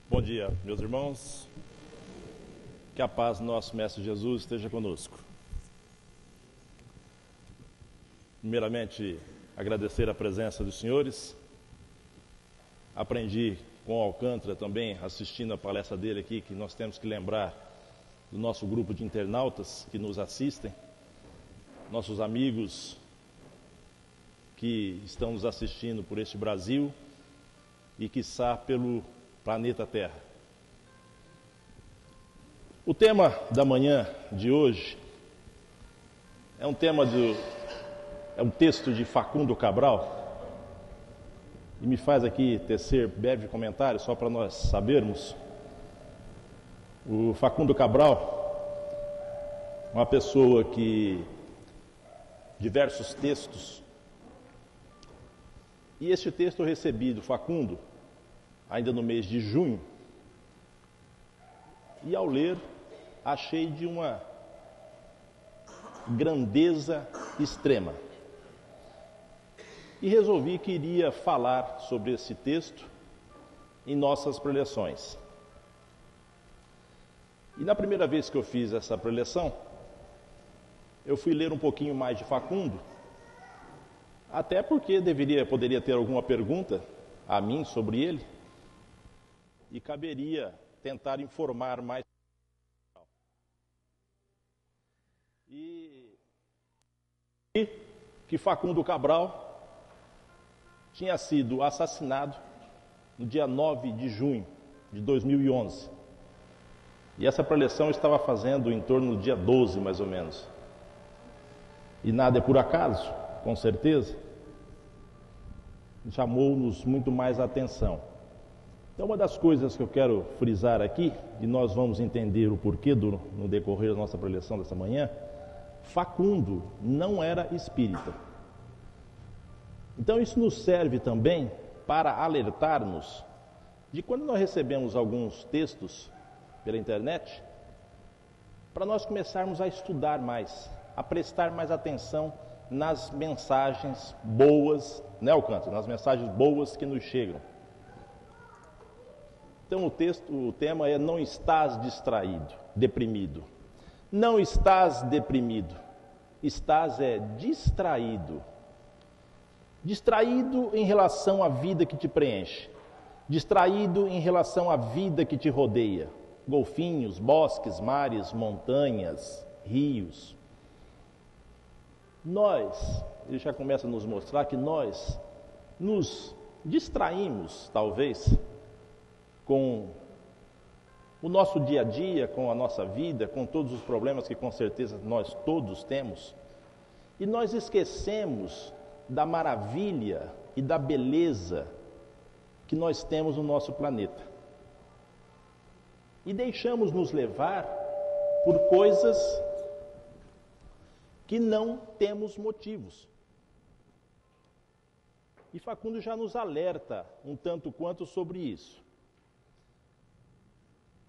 Bom dia, meus irmãos. Que a paz do nosso Mestre Jesus esteja conosco. Primeiramente, agradecer a presença dos senhores. Aprendi com o Alcântara também, assistindo a palestra dele aqui, que nós temos que lembrar do nosso grupo de internautas que nos assistem, nossos amigos que estão nos assistindo por este Brasil e, quiçá, pelo planeta Terra. O tema da manhã de hoje é um texto de Facundo Cabral, e me faz aqui tecer breve comentário, só para nós sabermos. O Facundo Cabral, uma pessoa que diversos textos, e este texto eu recebi do Facundo ainda no mês de junho, e ao ler achei de uma grandeza extrema. E resolvi que iria falar sobre esse texto em nossas preleções. E na primeira vez que eu fiz essa preleção, eu fui ler um pouquinho mais de Facundo, até porque poderia ter alguma pergunta a mim sobre ele, e caberia tentar informar mais. E que Facundo Cabral tinha sido assassinado no dia 9 de junho de 2011. E essa preleção eu estava fazendo em torno do dia 12, mais ou menos. E nada é por acaso, com certeza. Chamou-nos muito mais a atenção. Então, uma das coisas que eu quero frisar aqui, e nós vamos entender o porquê no decorrer da nossa preleção dessa manhã, Facundo não era espírita. Então, isso nos serve também para alertar-nos de quando nós recebemos alguns textos pela internet, para nós começarmos a estudar mais, a prestar mais atenção nas mensagens boas, né, Alcântara? Nas mensagens boas que nos chegam. Então o tema é: não estás distraído, deprimido. Não estás deprimido, estás distraído. Distraído em relação à vida que te preenche, distraído em relação à vida que te rodeia. Golfinhos, bosques, mares, montanhas, rios. Ele já começa a nos mostrar que nós nos distraímos, talvez, com o nosso dia a dia, com a nossa vida, com todos os problemas que com certeza nós todos temos, e nós esquecemos da maravilha e da beleza que nós temos no nosso planeta. E deixamos nos levar por coisas que não temos motivos. E Facundo já nos alerta um tanto quanto sobre isso.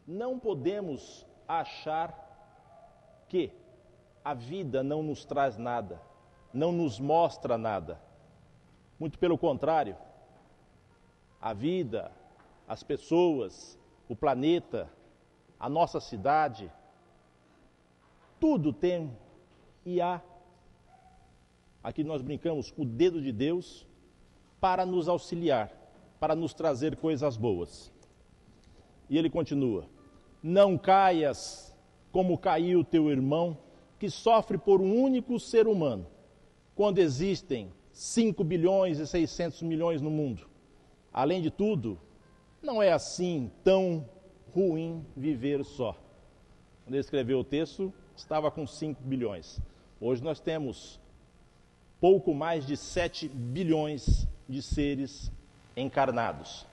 Não podemos achar que a vida não nos traz nada, não nos mostra nada. Muito pelo contrário, a vida, as pessoas, o planeta, a nossa cidade, tudo tem e há, aqui nós brincamos, o dedo de Deus para nos auxiliar, para nos trazer coisas boas. E ele continua: não caias como caiu teu irmão, que sofre por um único ser humano, quando existem 5 bilhões e 600 milhões no mundo. Além de tudo, não é assim tão ruim viver só. Quando ele escreveu o texto, estava com 5 bilhões. Hoje nós temos pouco mais de 7 bilhões de seres encarnados,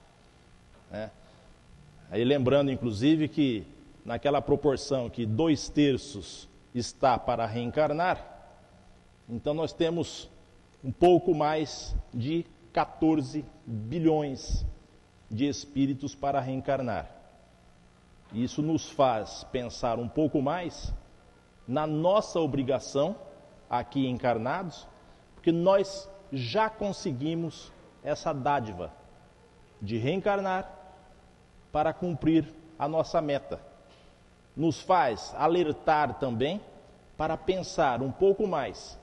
né? Aí lembrando, inclusive, que naquela proporção que 2/3 está para reencarnar, então nós temos um pouco mais de 14 bilhões de espíritos para reencarnar. Isso nos faz pensar um pouco mais na nossa obrigação aqui encarnados, porque nós já conseguimos essa dádiva de reencarnar para cumprir a nossa meta. Nos faz alertar também para pensar um pouco mais,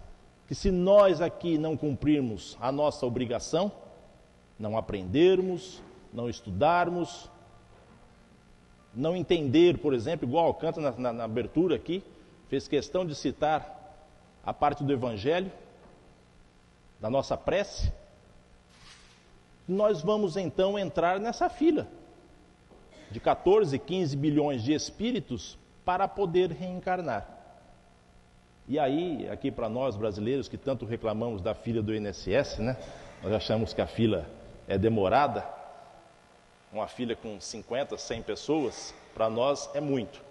que se nós aqui não cumprirmos a nossa obrigação, não aprendermos, não estudarmos, não entender, por exemplo, igual Alcântara na abertura aqui, fez questão de citar a parte do Evangelho, da nossa prece, nós vamos então entrar nessa fila de 14, 15 bilhões de espíritos para poder reencarnar. E aí, aqui para nós brasileiros que tanto reclamamos da fila do INSS, né? Nós achamos que a fila é demorada, uma fila com 50, 100 pessoas, para nós é muito.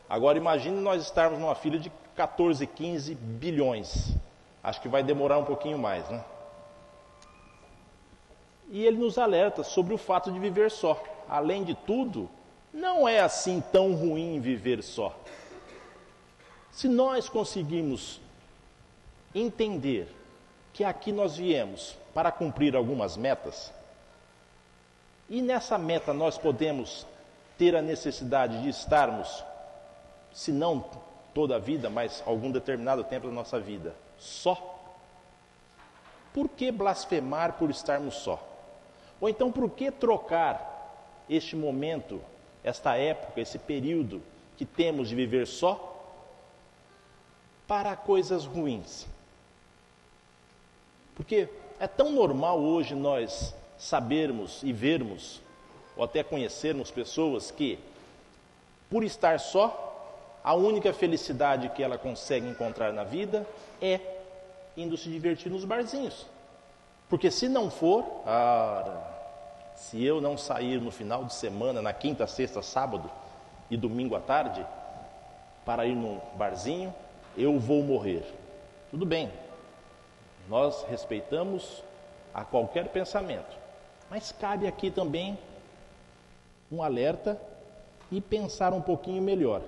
Agora imagine nós estarmos numa fila de 14, 15 bilhões. Acho que vai demorar um pouquinho mais, né? E ele nos alerta sobre o fato de viver só. Além de tudo, não é assim tão ruim viver só. Se nós conseguirmos entender que aqui nós viemos para cumprir algumas metas, e nessa meta nós podemos ter a necessidade de estarmos, se não toda a vida, mas algum determinado tempo da nossa vida, só. Por que blasfemar por estarmos só? Ou então por que trocar este momento, esta época, esse período que temos de viver só, para coisas ruins? Porque é tão normal hoje nós sabermos e vermos, ou até conhecermos pessoas que, por estar só, a única felicidade que ela consegue encontrar na vida é indo se divertir nos barzinhos. Porque se não for, se eu não sair no final de semana, na quinta, sexta, sábado e domingo à tarde, para ir num barzinho, eu vou morrer. Tudo bem, nós respeitamos a qualquer pensamento, mas cabe aqui também um alerta e pensar um pouquinho melhor.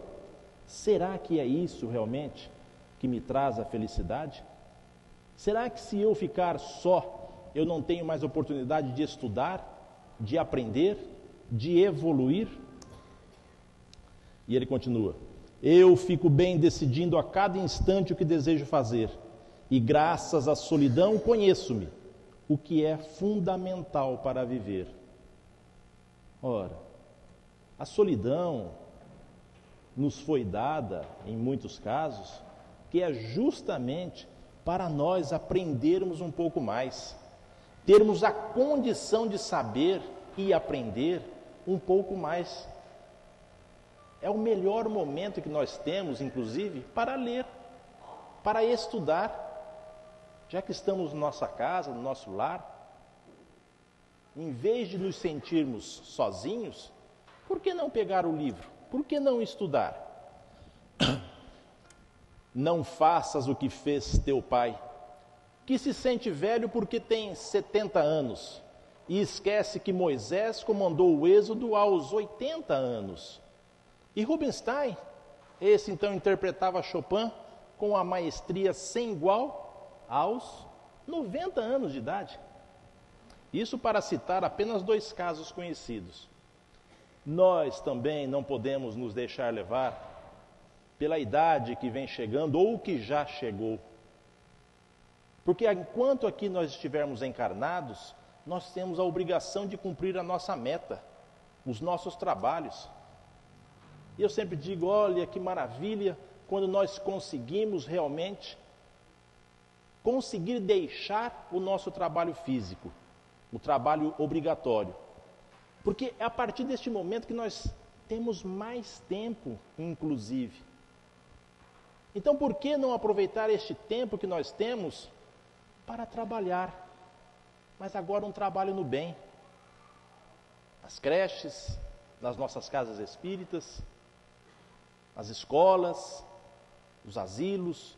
Será que é isso realmente que me traz a felicidade? Será que se eu ficar só, eu não tenho mais oportunidade de estudar, de aprender, de evoluir? E ele continua: eu fico bem decidindo a cada instante o que desejo fazer, e graças à solidão conheço-me, o que é fundamental para viver. Ora, a solidão nos foi dada, em muitos casos, que é justamente para nós aprendermos um pouco mais, termos a condição de saber e aprender um pouco mais. É o melhor momento que nós temos, inclusive, para ler, para estudar. Já que estamos na nossa casa, no nosso lar, em vez de nos sentirmos sozinhos, por que não pegar o livro? Por que não estudar? Não faças o que fez teu pai, que se sente velho porque tem 70 anos, e esquece que Moisés comandou o êxodo aos 80 anos. E Rubinstein, esse então interpretava Chopin com a maestria sem igual aos 90 anos de idade. Isso para citar apenas 2 casos conhecidos. Nós também não podemos nos deixar levar pela idade que vem chegando ou que já chegou. Porque enquanto aqui nós estivermos encarnados, nós temos a obrigação de cumprir a nossa meta, os nossos trabalhos. E eu sempre digo, olha que maravilha quando nós conseguimos realmente conseguir deixar o nosso trabalho físico, o trabalho obrigatório. Porque é a partir deste momento que nós temos mais tempo, inclusive. Então, por que não aproveitar este tempo que nós temos para trabalhar? Mas agora um trabalho no bem. Nas creches, nas nossas casas espíritas, nas escolas, nos asilos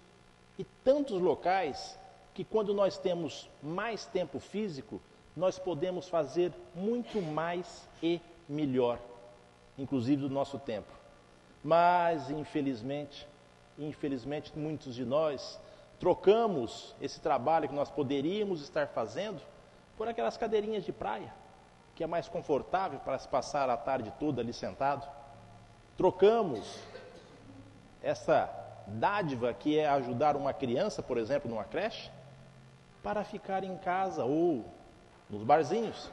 e tantos locais que quando nós temos mais tempo físico, nós podemos fazer muito mais e melhor, inclusive do nosso tempo. Mas, infelizmente, muitos de nós trocamos esse trabalho que nós poderíamos estar fazendo por aquelas cadeirinhas de praia, que é mais confortável para se passar a tarde toda ali sentado. Trocamos essa dádiva que é ajudar uma criança, por exemplo, numa creche, para ficar em casa ou nos barzinhos,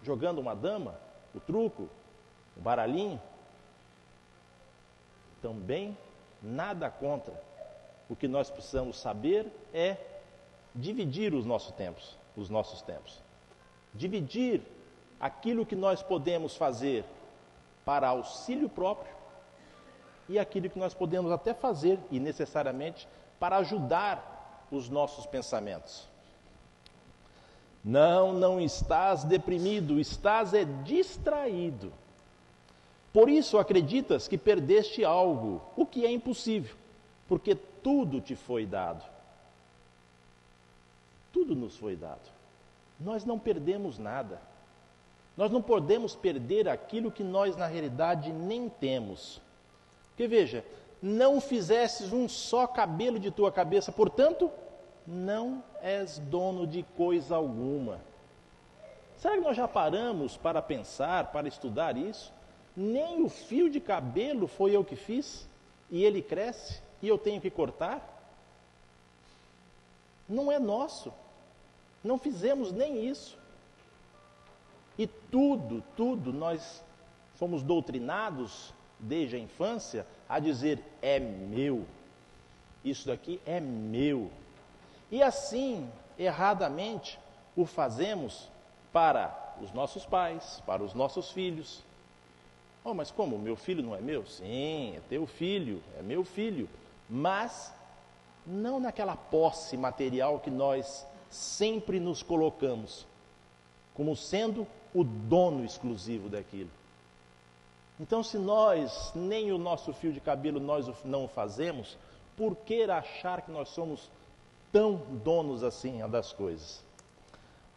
jogando uma dama, o truco, o baralhinho. Também nada contra. O que nós precisamos saber é dividir os nossos tempos. Dividir aquilo que nós podemos fazer para auxílio próprio e aquilo que nós podemos até fazer, e necessariamente, para ajudar os nossos pensamentos. Não estás deprimido, estás distraído. Por isso acreditas que perdeste algo, o que é impossível, porque tudo te foi dado. Tudo nos foi dado. Nós não perdemos nada. Nós não podemos perder aquilo que nós, na realidade, nem temos. Porque veja, não fizestes um só cabelo de tua cabeça, portanto, não és dono de coisa alguma. Será que nós já paramos para pensar, para estudar isso? Nem o fio de cabelo foi eu que fiz, e ele cresce, e eu tenho que cortar? Não é nosso. Não fizemos nem isso. E tudo nós fomos doutrinados desde a infância a dizer: é meu, isso daqui é meu. E assim, erradamente, o fazemos para os nossos pais, para os nossos filhos. Oh, mas como? Meu filho não é meu? Sim, é teu filho, é meu filho. Mas não naquela posse material que nós sempre nos colocamos como sendo o dono exclusivo daquilo. Então, se nós, nem o nosso fio de cabelo, nós não o fazemos, por que achar que nós somos tão donos assim das coisas?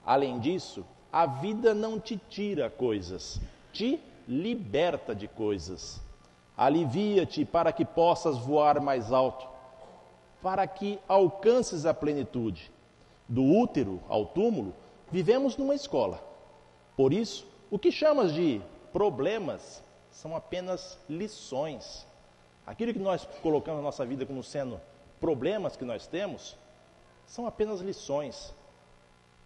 Além disso, a vida não te tira coisas, te liberta de coisas. Alivia-te para que possas voar mais alto, para que alcances a plenitude. Do útero ao túmulo, vivemos numa escola. Por isso, o que chamas de problemas são apenas lições. Aquilo que nós colocamos na nossa vida como sendo problemas que nós temos, são apenas lições.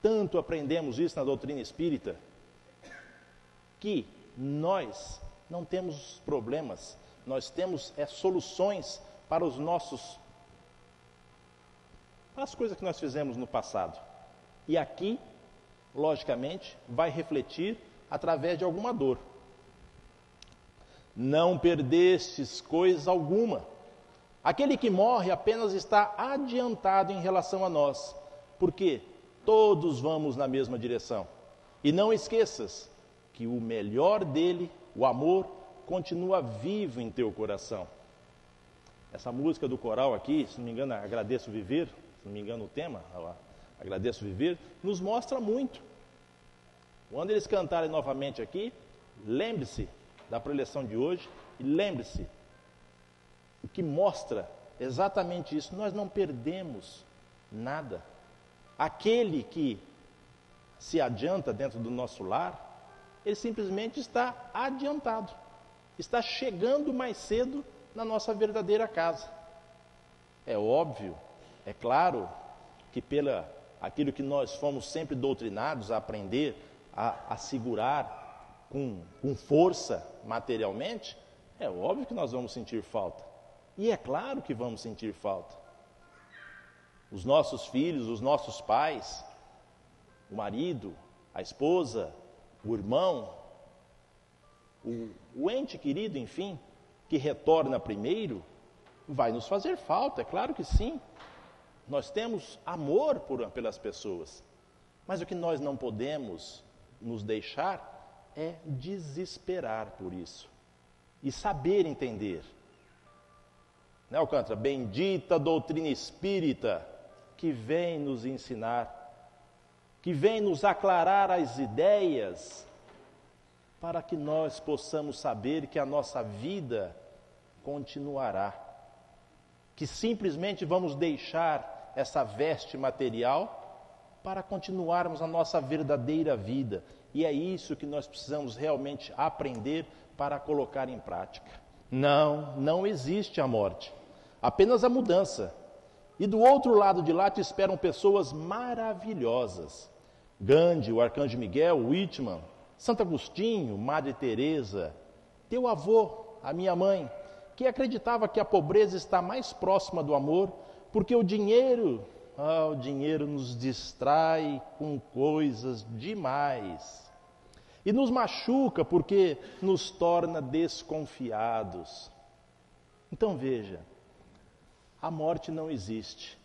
Tanto aprendemos isso na doutrina espírita, que nós não temos problemas, nós temos soluções para as coisas que nós fizemos no passado. E aqui, logicamente, vai refletir através de alguma dor. Não perdestes coisa alguma. Aquele que morre apenas está adiantado em relação a nós, porque todos vamos na mesma direção. E não esqueças que o melhor dele, o amor, continua vivo em teu coração. Essa música do coral aqui, se não me engano, Agradeço Viver, se não me engano o tema, Agradeço Viver, nos mostra muito. Quando eles cantarem novamente aqui, lembre-se da preleção de hoje e lembre-se o que mostra exatamente isso. Nós não perdemos nada. Aquele que se adianta dentro do nosso lar, ele simplesmente está adiantado, está chegando mais cedo na nossa verdadeira casa. É óbvio, é claro que aquilo que nós fomos sempre doutrinados a aprender, a segurar com força materialmente, é óbvio que nós vamos sentir falta. E é claro que vamos sentir falta. Os nossos filhos, os nossos pais, o marido, a esposa, o irmão, o ente querido, enfim, que retorna primeiro, vai nos fazer falta, é claro que sim. Nós temos amor pelas pessoas, mas o que nós não podemos nos deixar é desesperar por isso e saber entender. Né, Alcântara? Bendita doutrina espírita que vem nos ensinar, que vem nos aclarar as ideias, para que nós possamos saber que a nossa vida continuará, que simplesmente vamos deixar essa veste material para continuarmos a nossa verdadeira vida, E é isso que nós precisamos realmente aprender para colocar em prática. Não existe a morte, apenas a mudança. E do outro lado de lá te esperam pessoas maravilhosas. Gandhi, o Arcanjo Miguel, Whitman, Santo Agostinho, Madre Teresa, teu avô, a minha mãe, que acreditava que a pobreza está mais próxima do amor, porque o dinheiro nos distrai com coisas demais. E nos machuca porque nos torna desconfiados. Então veja, a morte não existe.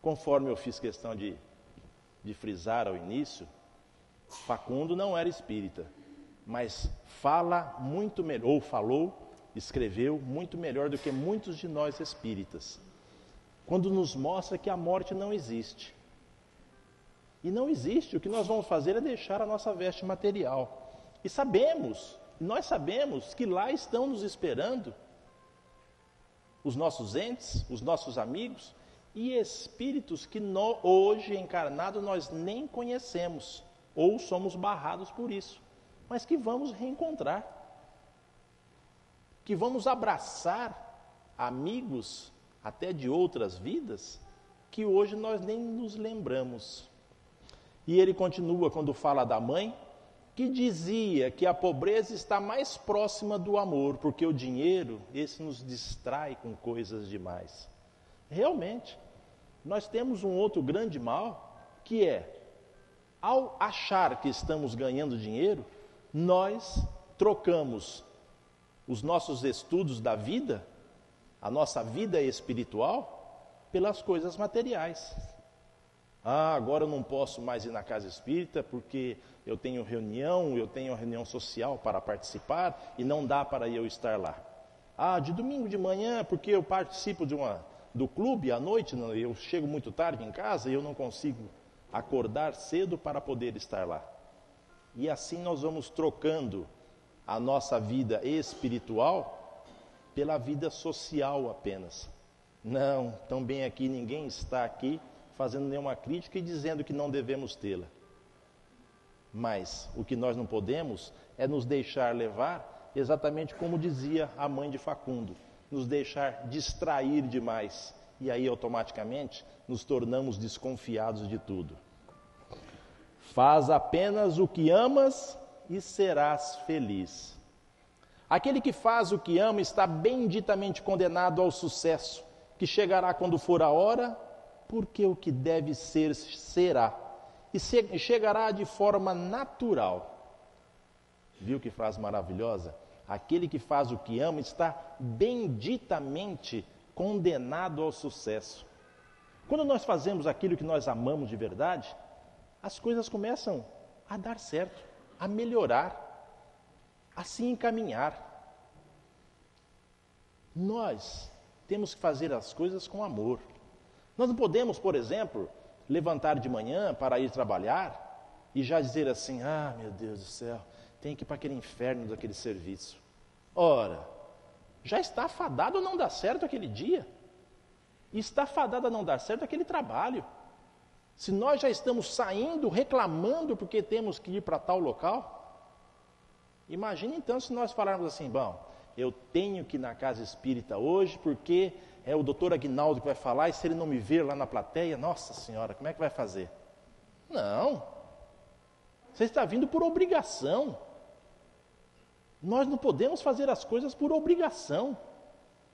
Conforme eu fiz questão de frisar ao início, Facundo não era espírita, mas fala muito melhor, ou falou, escreveu muito melhor do que muitos de nós espíritas, quando nos mostra que a morte não existe. E não existe, o que nós vamos fazer é deixar a nossa veste material. E nós sabemos que lá estão nos esperando os nossos entes, os nossos amigos e espíritos que hoje encarnados nós nem conhecemos, ou somos barrados por isso, mas que vamos reencontrar, que vamos abraçar amigos até de outras vidas, que hoje nós nem nos lembramos. E ele continua quando fala da mãe, que dizia que a pobreza está mais próxima do amor, porque o dinheiro, esse nos distrai com coisas demais. Realmente, nós temos um outro grande mal, que é, ao achar que estamos ganhando dinheiro, nós trocamos os nossos estudos da vida, a nossa vida espiritual, pelas coisas materiais. Agora eu não posso mais ir na casa espírita porque eu tenho reunião social para participar e não dá para eu estar lá. De domingo de manhã, porque eu participo do clube à noite, eu chego muito tarde em casa e eu não consigo acordar cedo para poder estar lá. E assim nós vamos trocando a nossa vida espiritual pela vida social apenas. Não, também aqui ninguém está aqui fazendo nenhuma crítica e dizendo que não devemos tê-la. Mas o que nós não podemos é nos deixar levar, exatamente como dizia a mãe de Facundo, nos deixar distrair demais. E aí automaticamente nos tornamos desconfiados de tudo. Faz apenas o que amas e serás feliz. Aquele que faz o que ama está benditamente condenado ao sucesso, que chegará quando for a hora, porque o que deve ser, será. E chegará de forma natural. Viu que frase maravilhosa? Aquele que faz o que ama está benditamente condenado ao sucesso. Quando nós fazemos aquilo que nós amamos de verdade, as coisas começam a dar certo, a melhorar, a se encaminhar. Nós temos que fazer as coisas com amor. Nós não podemos, por exemplo, levantar de manhã para ir trabalhar e já dizer assim, meu Deus do céu, tem que ir para aquele inferno daquele serviço. Ora, já está fadado a não dar certo aquele dia. E está fadado a não dar certo aquele trabalho. Se nós já estamos saindo, reclamando porque temos que ir para tal local, imagine então se nós falarmos assim, eu tenho que ir na casa espírita hoje porque é o doutor Aguinaldo que vai falar e se ele não me ver lá na plateia, nossa senhora, como é que vai fazer? Não, você está vindo por obrigação. Nós não podemos fazer as coisas por obrigação,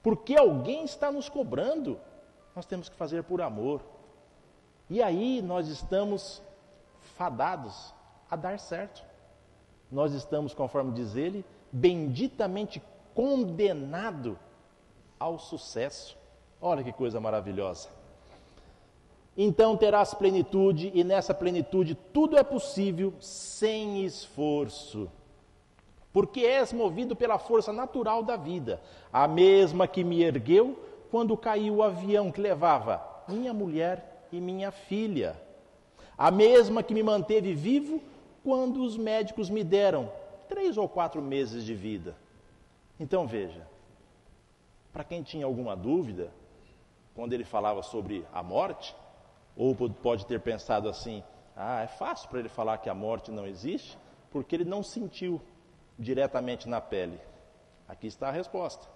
porque alguém está nos cobrando. Nós temos que fazer por amor. E aí nós estamos fadados a dar certo. Nós estamos, conforme diz ele, benditamente condenado ao sucesso. Olha que coisa maravilhosa. Então terás plenitude, e nessa plenitude tudo é possível sem esforço. Porque és movido pela força natural da vida, a mesma que me ergueu quando caiu o avião que levava minha mulher e minha filha. A mesma que me manteve vivo quando os médicos me deram 3 ou 4 meses de vida. Então veja, para quem tinha alguma dúvida, quando ele falava sobre a morte, ou pode ter pensado assim, é fácil para ele falar que a morte não existe, Porque ele não sentiu diretamente na pele. Aqui está a resposta.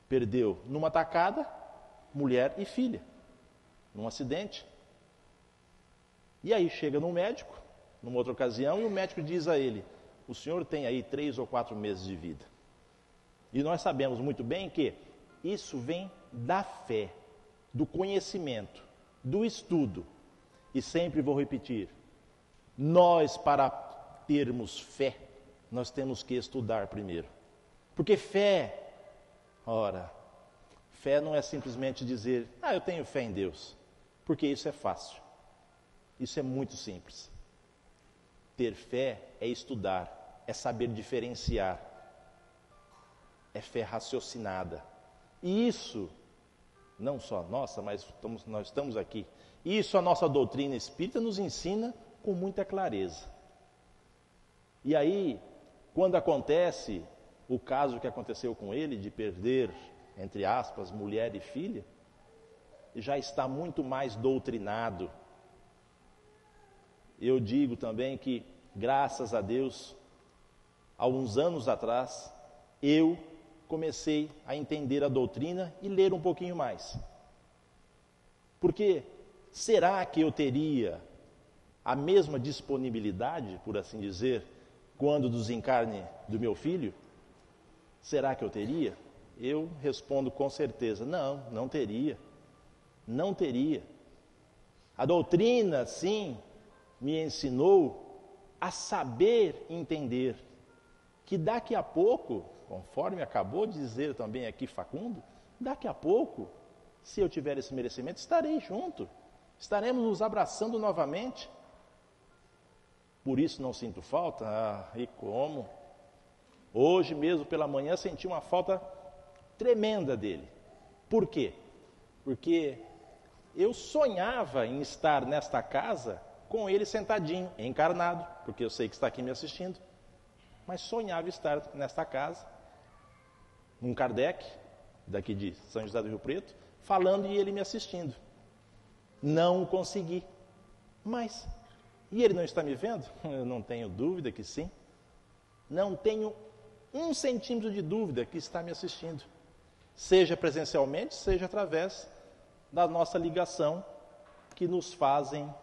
Perdeu numa tacada, mulher e filha, num acidente. E aí chega num médico, numa outra ocasião, e o médico diz a ele: o senhor tem aí 3 ou 4 meses de vida. E nós sabemos muito bem que isso vem da fé, do conhecimento, do estudo. E sempre vou repetir, nós, para termos fé, nós temos que estudar primeiro. Porque fé, ora, fé não é simplesmente dizer, eu tenho fé em Deus. Porque isso é fácil. Isso é muito simples. Ter fé é estudar, é saber diferenciar. É fé raciocinada. E isso, não só nossa, mas nós estamos aqui. Isso a nossa doutrina espírita nos ensina com muita clareza. E aí, quando acontece o caso que aconteceu com ele, de perder, entre aspas, mulher e filha, já está muito mais doutrinado. Eu digo também que, graças a Deus, há uns anos atrás, eu comecei a entender a doutrina e ler um pouquinho mais. Porque será que eu teria a mesma disponibilidade, por assim dizer, quando desencarne do meu filho? Será que eu teria? Eu respondo com certeza, não teria. Não teria. A doutrina, sim, me ensinou a saber entender que daqui a pouco, conforme acabou de dizer também aqui Facundo, daqui a pouco, se eu tiver esse merecimento, estarei junto. Estaremos nos abraçando novamente. Por isso não sinto falta? E como? Hoje mesmo pela manhã senti uma falta tremenda dele. Por quê? Porque eu sonhava em estar nesta casa com ele sentadinho, encarnado, porque eu sei que está aqui me assistindo, mas sonhava estar nesta casa, um Kardec, daqui de São José do Rio Preto, falando e ele me assistindo. Não consegui. Mas, e ele não está me vendo? Eu não tenho dúvida que sim. Não tenho 1 centímetro de dúvida que está me assistindo. Seja presencialmente, seja através da nossa ligação que nos fazem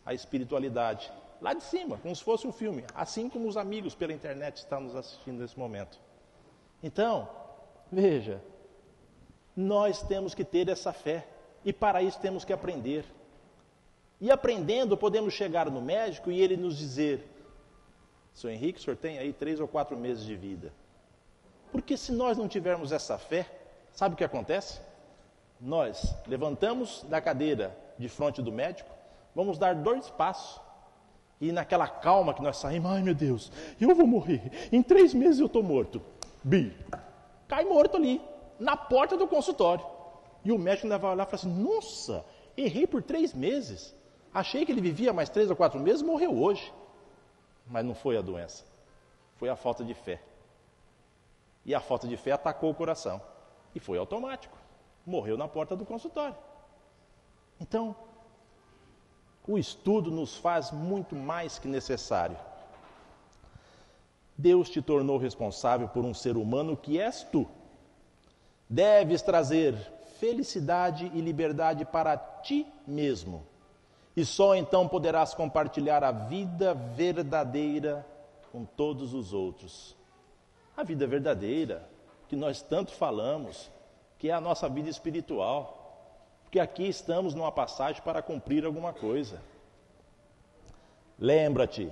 a espiritualidade. Lá de cima, como se fosse um filme. Assim como os amigos pela internet estão nos assistindo nesse momento. Então, veja, nós temos que ter essa fé. E para isso temos que aprender. E aprendendo, podemos chegar no médico e ele nos dizer: Seu Henrique, o senhor tem aí 3 ou 4 meses de vida. Porque se nós não tivermos essa fé, sabe o que acontece? Nós levantamos da cadeira de frente do médico, vamos dar 2 passos. E naquela calma que nós saímos, ai meu Deus, eu vou morrer, em 3 meses eu estou morto. Cai morto ali, na porta do consultório. E o médico ainda vai olhar e fala assim: nossa, errei por 3 meses. Achei que ele vivia mais 3 ou 4 meses, morreu hoje. Mas não foi a doença, foi a falta de fé. E a falta de fé atacou o coração. E foi automático. Morreu na porta do consultório. Então, o estudo nos faz muito mais que necessário. Deus te tornou responsável por um ser humano que és tu. Deves trazer felicidade e liberdade para ti mesmo. E só então poderás compartilhar a vida verdadeira com todos os outros. A vida verdadeira, que nós tanto falamos, que é a nossa vida espiritual. Porque aqui estamos numa passagem para cumprir alguma coisa. Lembra-te,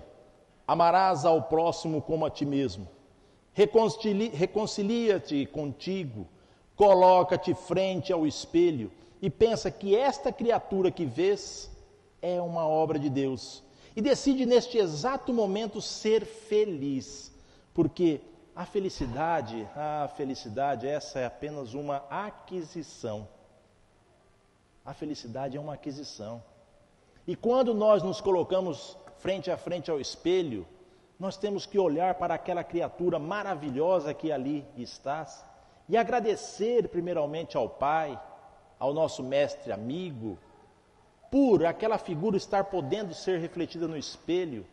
amarás ao próximo como a ti mesmo. Reconcilia-te contigo. Coloca-te frente ao espelho e pensa que esta criatura que vês é uma obra de Deus. E decide neste exato momento ser feliz. Porque a felicidade, essa é apenas uma aquisição. A felicidade é uma aquisição. E quando nós nos colocamos frente a frente ao espelho, nós temos que olhar para aquela criatura maravilhosa que ali está e agradecer primeiramente ao Pai, ao nosso mestre amigo, por aquela figura estar podendo ser refletida no espelho,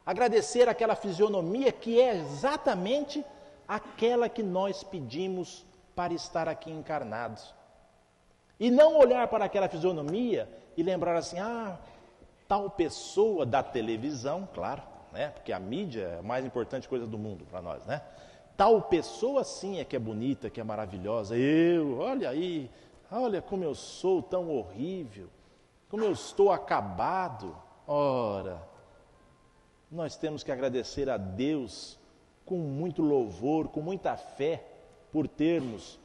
Agradecer aquela fisionomia que é exatamente aquela que nós pedimos para estar aqui encarnados. E não olhar para aquela fisionomia e lembrar assim, tal pessoa da televisão, claro, né? Porque a mídia é a mais importante coisa do mundo para nós, né? Tal pessoa sim é que é bonita, que é maravilhosa. Olha aí, olha como eu sou tão horrível, como eu estou acabado. Ora, nós temos que agradecer a Deus com muito louvor, com muita fé, por termos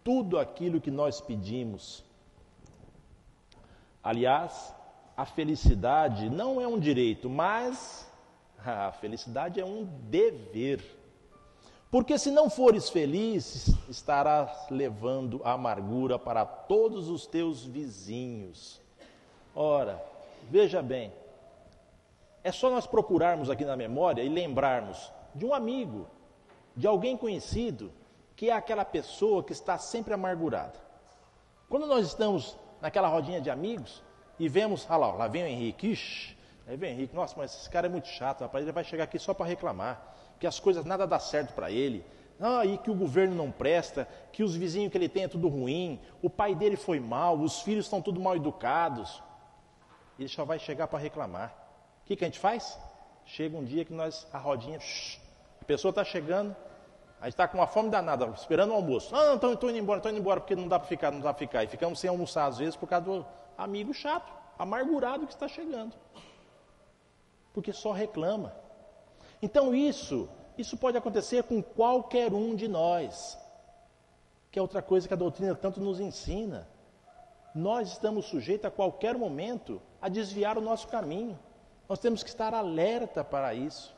tudo aquilo que nós pedimos. Aliás, a felicidade não é um direito, mas a felicidade é um dever. Porque se não fores feliz, estarás levando a amargura para todos os teus vizinhos. Ora, veja bem, é só nós procurarmos aqui na memória e lembrarmos de um amigo, de alguém conhecido, que é aquela pessoa que está sempre amargurada. Quando nós estamos naquela rodinha de amigos e vemos, lá vem o Henrique, aí vem o Henrique, nossa, mas esse cara é muito chato, rapaz, ele vai chegar aqui só para reclamar, que as coisas nada dá certo para ele, e que o governo não presta, que os vizinhos que ele tem é tudo ruim, o pai dele foi mal, os filhos estão tudo mal educados. Ele só vai chegar para reclamar. O que a gente faz? Chega um dia que a rodinha, a pessoa está chegando, a gente está com uma fome danada, esperando o almoço. Não, estou indo embora, porque não dá para ficar. E ficamos sem almoçar às vezes por causa do amigo chato, amargurado que está chegando. Porque só reclama. Então isso pode acontecer com qualquer um de nós, que é outra coisa que a doutrina tanto nos ensina. Nós estamos sujeitos a qualquer momento a desviar o nosso caminho. Nós temos que estar alerta para isso.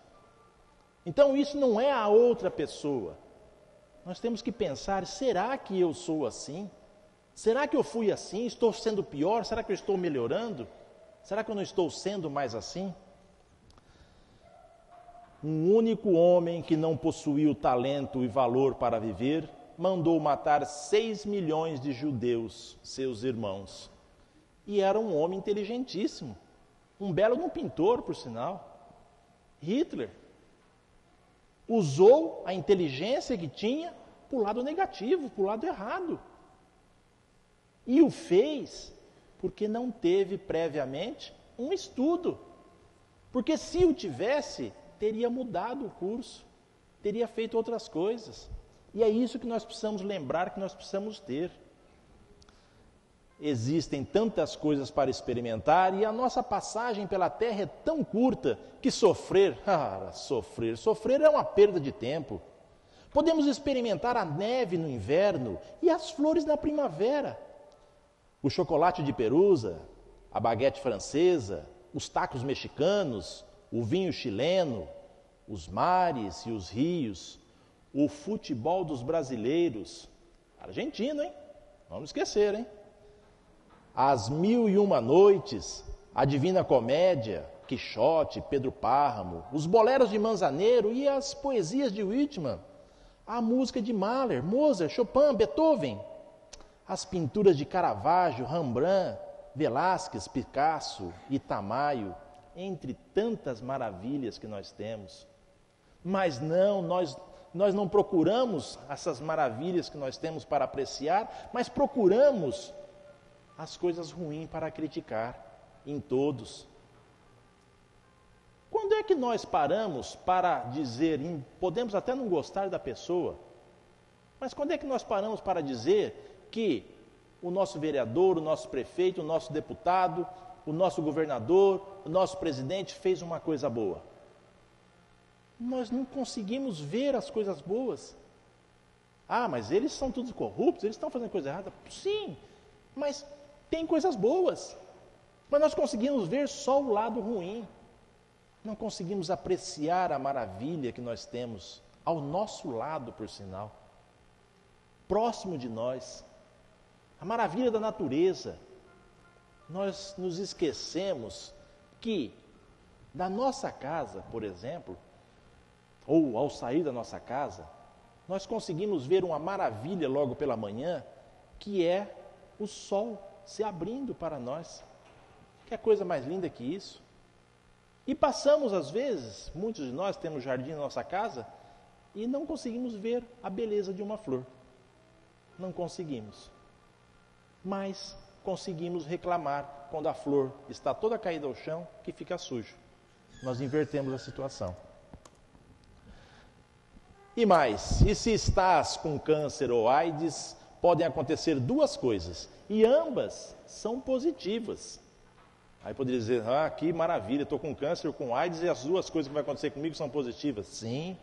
Então isso não é a outra pessoa. Nós temos que pensar, será que eu sou assim? Será que eu fui assim? Estou sendo pior? Será que eu estou melhorando? Será que eu não estou sendo mais assim? Um único homem que não possuiu talento e valor para viver, mandou matar 6 milhões de judeus, seus irmãos. E era um homem inteligentíssimo. Um belo de um pintor, por sinal. Hitler usou a inteligência que tinha para o lado negativo, para o lado errado. E o fez porque não teve previamente um estudo. Porque se o tivesse, teria mudado o curso, teria feito outras coisas. E é isso que nós precisamos lembrar, que nós precisamos ter. Existem tantas coisas para experimentar e a nossa passagem pela terra é tão curta que sofrer é uma perda de tempo. Podemos experimentar a neve no inverno e as flores na primavera. O chocolate de Perusa, a baguete francesa, os tacos mexicanos, o vinho chileno, os mares e os rios, o futebol dos brasileiros, argentino, hein? Vamos esquecer, hein? As 1001 Noites, a Divina Comédia, Quixote, Pedro Páramo, os boleros de Manzaneiro e as poesias de Whitman, a música de Mahler, Mozart, Chopin, Beethoven, as pinturas de Caravaggio, Rembrandt, Velázquez, Picasso e Tamayo, entre tantas maravilhas que nós temos. Mas não, nós não procuramos essas maravilhas que nós temos para apreciar, mas procuramos as coisas ruins para criticar em todos. Quando é que nós paramos para dizer, podemos até não gostar da pessoa, mas quando é que nós paramos para dizer que o nosso vereador, o nosso prefeito, o nosso deputado, o nosso governador, o nosso presidente fez uma coisa boa? Nós não conseguimos ver as coisas boas. Mas eles são todos corruptos, eles estão fazendo coisa errada. Sim, mas tem coisas boas. Mas nós conseguimos ver só o lado ruim. Não conseguimos apreciar a maravilha que nós temos ao nosso lado, por sinal, próximo de nós. A maravilha da natureza. Nós nos esquecemos que da nossa casa, por exemplo, ou ao sair da nossa casa, nós conseguimos ver uma maravilha logo pela manhã, que é o sol se abrindo para nós. Que coisa mais linda que isso? E passamos, às vezes, muitos de nós temos jardim na nossa casa e não conseguimos ver a beleza de uma flor. Não conseguimos. Mas conseguimos reclamar quando a flor está toda caída ao chão, que fica sujo. Nós invertemos a situação. E mais, e se estás com câncer ou AIDS, podem acontecer duas coisas, e ambas são positivas. Aí poderia dizer, que maravilha, estou com câncer, com AIDS, e as duas coisas que vão acontecer comigo são positivas. Sim.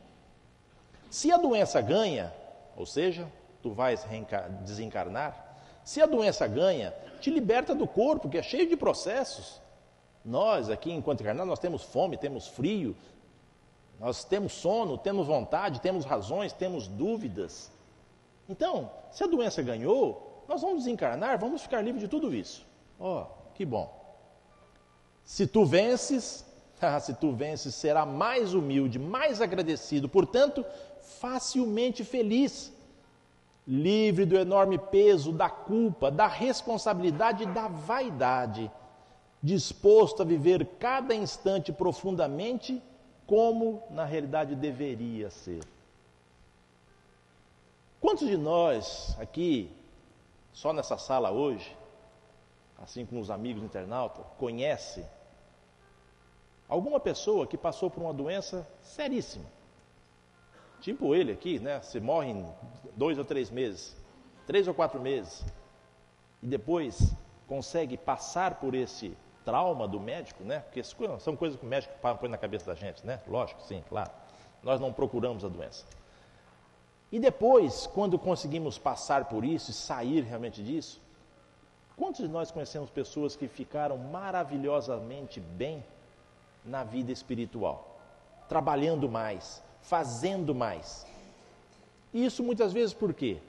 Se a doença ganha, ou seja, tu vais desencarnar, se a doença ganha, te liberta do corpo, que é cheio de processos. Nós aqui, enquanto encarnados, nós temos fome, temos frio, nós temos sono, temos vontade, temos razões, temos dúvidas. Então, se a doença ganhou, nós vamos desencarnar, vamos ficar livres de tudo isso. Que bom. Se tu vences, será mais humilde, mais agradecido, portanto, facilmente feliz, livre do enorme peso, da culpa, da responsabilidade e da vaidade, disposto a viver cada instante profundamente como na realidade deveria ser. Quantos de nós aqui, só nessa sala hoje, assim como os amigos internautas, conhece alguma pessoa que passou por uma doença seríssima? Tipo ele aqui, né? Você morre em 2 ou 3 meses, 3 ou 4 meses, e depois consegue passar por esse trauma do médico, né? Porque são coisas que o médico põe na cabeça da gente, né? Lógico, sim, claro. Nós não procuramos a doença. E depois, quando conseguimos passar por isso e sair realmente disso, quantos de nós conhecemos pessoas que ficaram maravilhosamente bem na vida espiritual? Trabalhando mais, fazendo mais. E isso muitas vezes por quê?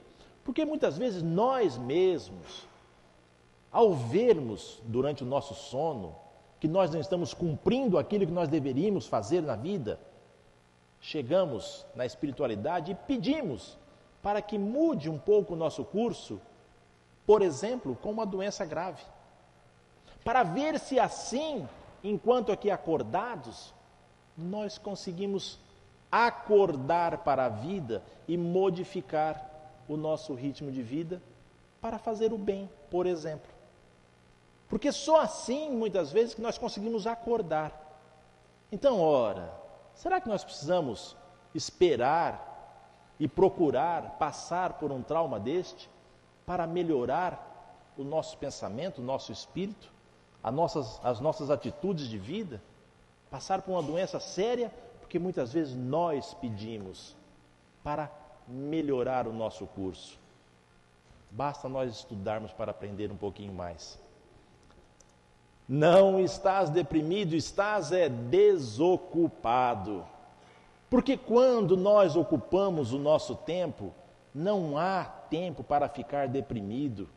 Porque muitas vezes nós mesmos, ao vermos durante o nosso sono que nós não estamos cumprindo aquilo que nós deveríamos fazer na vida, chegamos na espiritualidade e pedimos para que mude um pouco o nosso curso, por exemplo, com uma doença grave. Para ver se assim, enquanto aqui acordados, nós conseguimos acordar para a vida e modificar o nosso ritmo de vida para fazer o bem, por exemplo. Porque só assim, muitas vezes, que nós conseguimos acordar. Então, será que nós precisamos esperar e procurar passar por um trauma deste para melhorar o nosso pensamento, o nosso espírito, as nossas atitudes de vida? Passar por uma doença séria, porque muitas vezes nós pedimos para melhorar o nosso curso. Basta nós estudarmos para aprender um pouquinho mais. Não estás deprimido, estás desocupado. Porque quando nós ocupamos o nosso tempo, não há tempo para ficar deprimido.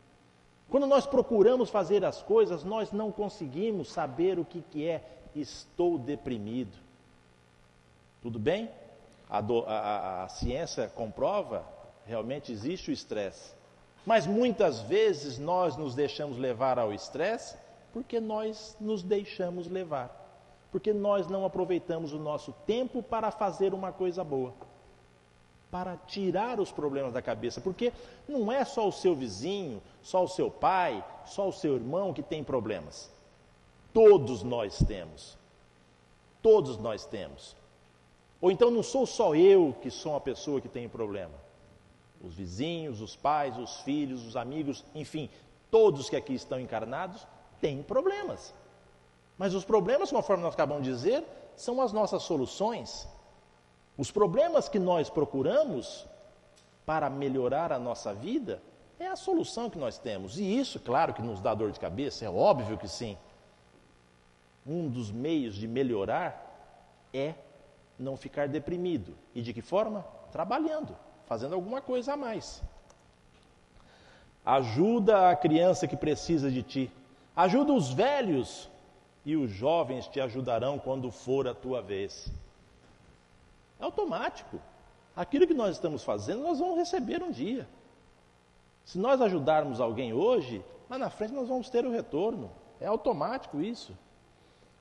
Quando nós procuramos fazer as coisas, nós não conseguimos saber o que é estou deprimido. Tudo bem? A ciência comprova, realmente existe o estresse. Mas muitas vezes nós nos deixamos levar ao estresse porque nós nos deixamos levar. Porque nós não aproveitamos o nosso tempo para fazer uma coisa boa. Para tirar os problemas da cabeça. Porque não é só o seu vizinho, só o seu pai, só o seu irmão que tem problemas. Todos nós temos. Todos nós temos. Ou então não sou só eu que sou uma pessoa que tem problema. Os vizinhos, os pais, os filhos, os amigos, enfim, todos que aqui estão encarnados têm problemas. Mas os problemas, conforme nós acabamos de dizer, são as nossas soluções. Os problemas que nós procuramos para melhorar a nossa vida é a solução que nós temos. E isso, claro, que nos dá dor de cabeça, é óbvio que sim. Um dos meios de melhorar é não ficar deprimido. E de que forma? Trabalhando, fazendo alguma coisa a mais. Ajuda a criança que precisa de ti. Ajuda os velhos e os jovens te ajudarão quando for a tua vez. É automático. Aquilo que nós estamos fazendo, nós vamos receber um dia. Se nós ajudarmos alguém hoje, lá na frente nós vamos ter o retorno. É automático isso.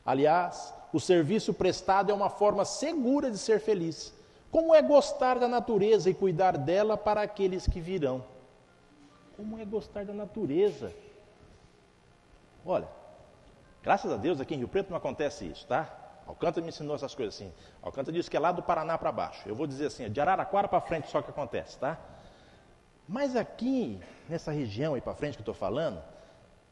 Aliás, O serviço prestado é uma forma segura de ser feliz. Como é gostar da natureza e cuidar dela para aqueles que virão? Como é gostar da natureza? Olha, graças a Deus aqui em Rio Preto não acontece isso, tá? Alcântara me ensinou essas coisas assim. Alcântara disse que é lá do Paraná para baixo. Eu vou dizer assim, é de Araraquara para frente só que acontece, tá? Mas aqui, nessa região aí para frente que eu estou falando,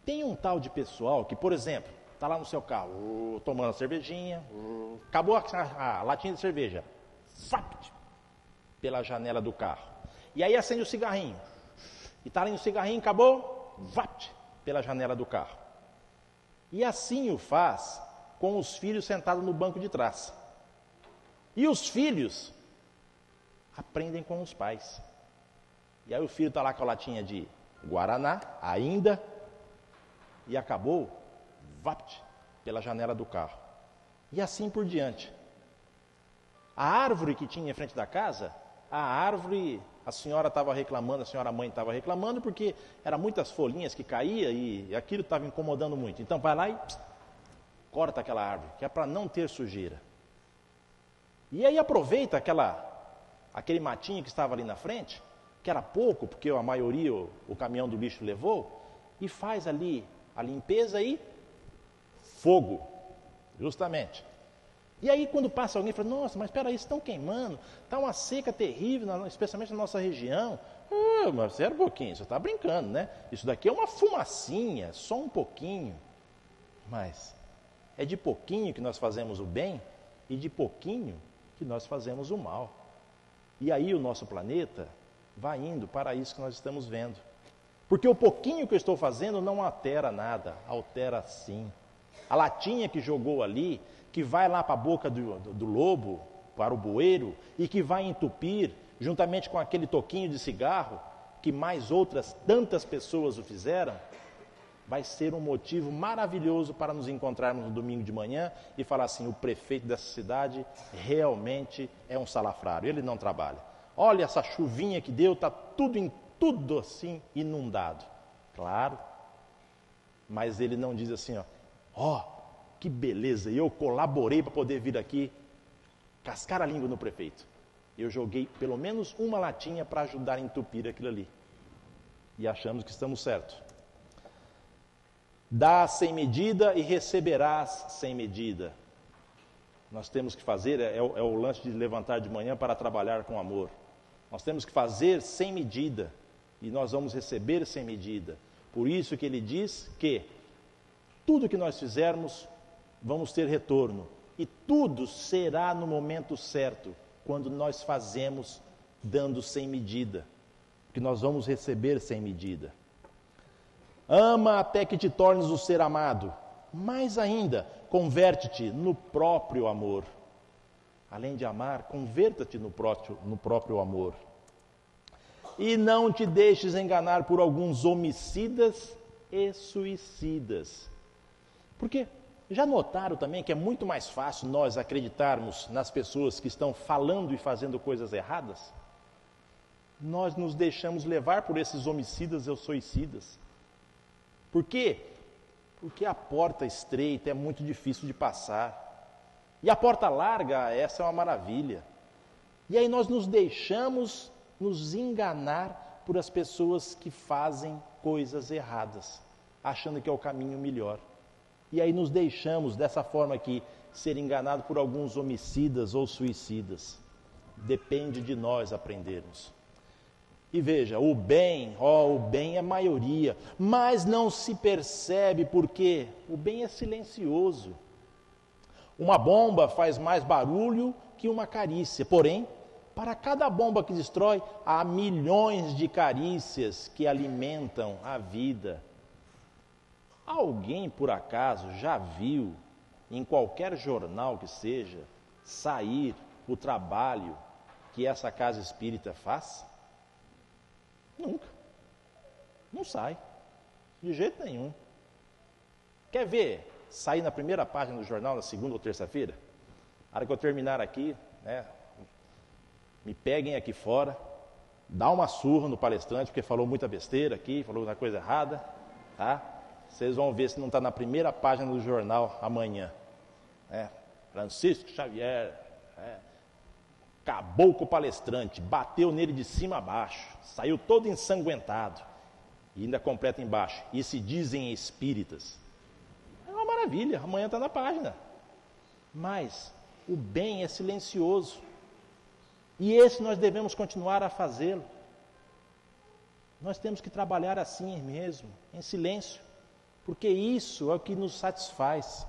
tem um tal de pessoal que, por exemplo, está lá no seu carro, tomando a cervejinha, acabou a latinha de cerveja, fapt, pela janela do carro. E aí acende o cigarrinho. E está ali no cigarrinho, acabou, vapt, pela janela do carro. E assim o faz com os filhos sentados no banco de trás. E os filhos aprendem com os pais. E aí o filho está lá com a latinha de Guaraná, ainda, e acabou, vapt, pela janela do carro. E assim por diante. A árvore que tinha em frente da casa, a árvore, a senhora estava reclamando, a senhora mãe estava reclamando, porque eram muitas folhinhas que caíam e aquilo estava incomodando muito. Então vai lá e corta aquela árvore, que é para não ter sujeira. E aí aproveita aquele matinho que estava ali na frente, que era pouco, porque a maioria o caminhão do lixo levou, e faz ali a limpeza e fogo, justamente. E aí quando passa alguém fala, nossa, mas espera aí, estão queimando, está uma seca terrível, especialmente na nossa região. Mas era um pouquinho, você está brincando, né? Isso daqui é uma fumacinha, só um pouquinho. Mas é de pouquinho que nós fazemos o bem e de pouquinho que nós fazemos o mal. E aí o nosso planeta vai indo para isso que nós estamos vendo. Porque o pouquinho que eu estou fazendo não altera nada, altera sim. A latinha que jogou ali, que vai lá para a boca do lobo, para o bueiro, e que vai entupir, juntamente com aquele toquinho de cigarro, que mais outras tantas pessoas o fizeram, vai ser um motivo maravilhoso para nos encontrarmos no domingo de manhã e falar assim, o prefeito dessa cidade realmente é um salafrário, ele não trabalha. Olha essa chuvinha que deu, está tudo assim inundado. Claro, mas ele não diz assim, ó, que beleza, eu colaborei para poder vir aqui cascar a língua no prefeito. Eu joguei pelo menos uma latinha para ajudar a entupir aquilo ali. E achamos que estamos certos. Dá sem medida e receberás sem medida. Nós temos que fazer, é o lance de levantar de manhã para trabalhar com amor. Nós temos que fazer sem medida e nós vamos receber sem medida. Por isso que ele diz que tudo que nós fizermos, vamos ter retorno. E tudo será no momento certo, quando nós fazemos dando sem medida. Que nós vamos receber sem medida. Ama até que te tornes o ser amado. Mais ainda, converte-te no próprio amor. Além de amar, converta-te no próprio amor. E não te deixes enganar por alguns homicidas e suicidas. Porque já notaram também que é muito mais fácil nós acreditarmos nas pessoas que estão falando e fazendo coisas erradas? Nós nos deixamos levar por esses homicidas e suicidas. Por quê? Porque a porta estreita é muito difícil de passar. E a porta larga, essa é uma maravilha. E aí nós nos deixamos nos enganar por as pessoas que fazem coisas erradas, achando que é o caminho melhor. E aí nos deixamos dessa forma aqui, ser enganado por alguns homicidas ou suicidas. Depende de nós aprendermos. E veja, o bem é maioria, mas não se percebe porque o bem é silencioso. Uma bomba faz mais barulho que uma carícia, porém, para cada bomba que destrói, há milhões de carícias que alimentam a vida. Alguém, por acaso, já viu, em qualquer jornal que seja, sair o trabalho que essa casa espírita faz? Nunca. Não sai. De jeito nenhum. Quer ver sair na primeira página do jornal, na segunda ou terça-feira? Na hora que eu terminar aqui, me peguem aqui fora, dá uma surra no palestrante, porque falou muita besteira aqui, falou uma coisa errada, tá? Vocês vão ver se não está na primeira página do jornal amanhã. Francisco Xavier, acabou com o palestrante, bateu nele de cima a baixo, saiu todo ensanguentado. E ainda completa embaixo, e se dizem espíritas. É uma maravilha, amanhã está na página. Mas o bem é silencioso. E esse nós devemos continuar a fazê-lo. Nós temos que trabalhar assim mesmo, em silêncio, porque isso é o que nos satisfaz.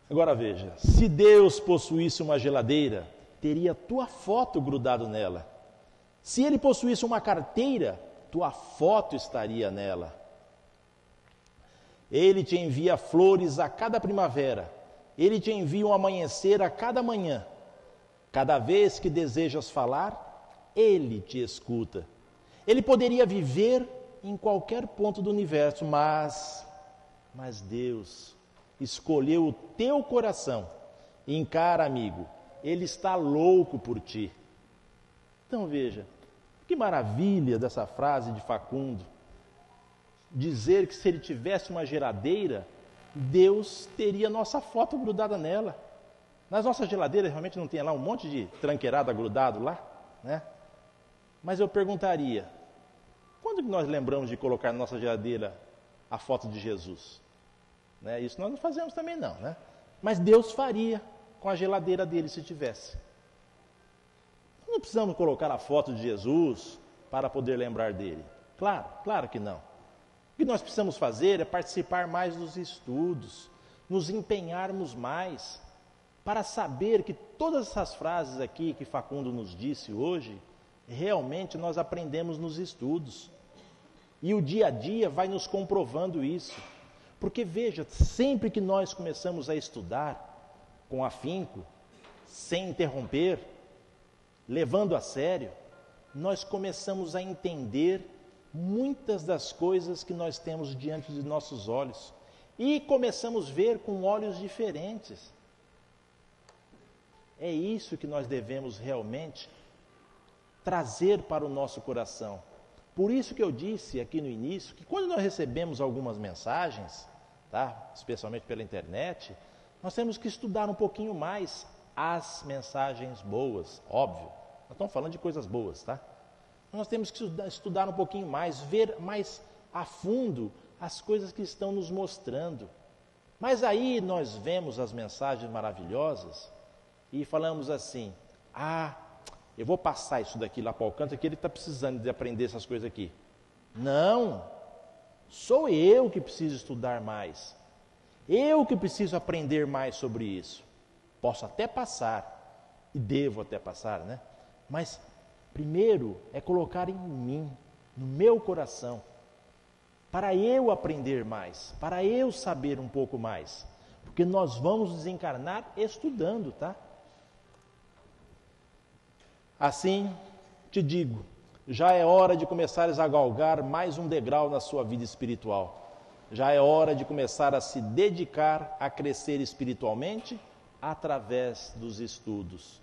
Agora veja, se Deus possuísse uma geladeira, teria tua foto grudado nela. Se Ele possuísse uma carteira, tua foto estaria nela. Ele te envia flores a cada primavera. Ele te envia um amanhecer a cada manhã. Cada vez que desejas falar, Ele te escuta. Ele poderia viver em qualquer ponto do universo, mas Deus escolheu o teu coração. Encara, amigo, Ele está louco por ti. Então veja, que maravilha dessa frase de Facundo. Dizer que se ele tivesse uma geladeira, Deus teria nossa foto grudada nela. Nas nossas geladeiras realmente não tem lá um monte de tranqueirada grudado lá, né? Mas eu perguntaria, quando que nós lembramos de colocar na nossa geladeira a foto de Jesus? Né? Isso nós não fazemos também não, né? Mas Deus faria com a geladeira dele se tivesse. Não precisamos colocar a foto de Jesus para poder lembrar dele. Claro que não. O que nós precisamos fazer é participar mais dos estudos, nos empenharmos mais, para saber que todas essas frases aqui que Facundo nos disse hoje, realmente nós aprendemos nos estudos. E o dia a dia vai nos comprovando isso. Porque veja, sempre que nós começamos a estudar com afinco, sem interromper, levando a sério, nós começamos a entender muitas das coisas que nós temos diante de nossos olhos e começamos a ver com olhos diferentes. É isso que nós devemos realmente trazer para o nosso coração. Por isso que eu disse aqui no início que quando nós recebemos algumas mensagens, tá, especialmente pela internet, nós temos que estudar um pouquinho mais as mensagens boas, óbvio. Nós estamos falando de coisas boas, tá? Nós temos que estudar um pouquinho mais, ver mais a fundo as coisas que estão nos mostrando. Mas aí nós vemos as mensagens maravilhosas e falamos assim, eu vou passar isso daqui lá para o Alcântara, que ele está precisando de aprender essas coisas aqui. Não, sou eu que preciso estudar mais. Eu que preciso aprender mais sobre isso. Posso até passar, e devo até passar, né? Mas primeiro é colocar em mim, no meu coração, para eu aprender mais, para eu saber um pouco mais. Porque nós vamos desencarnar estudando, tá? Assim, te digo, já é hora de começares a galgar mais um degrau na sua vida espiritual. Já é hora de começar a se dedicar a crescer espiritualmente através dos estudos.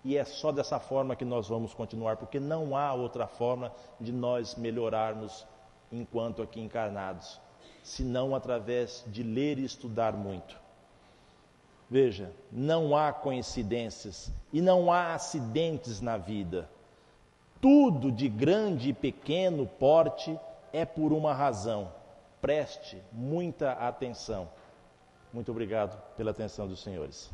E é só dessa forma que nós vamos continuar, porque não há outra forma de nós melhorarmos enquanto aqui encarnados, senão através de ler e estudar muito. Veja, não há coincidências e não há acidentes na vida. Tudo de grande e pequeno porte é por uma razão. Preste muita atenção. Muito obrigado pela atenção dos senhores.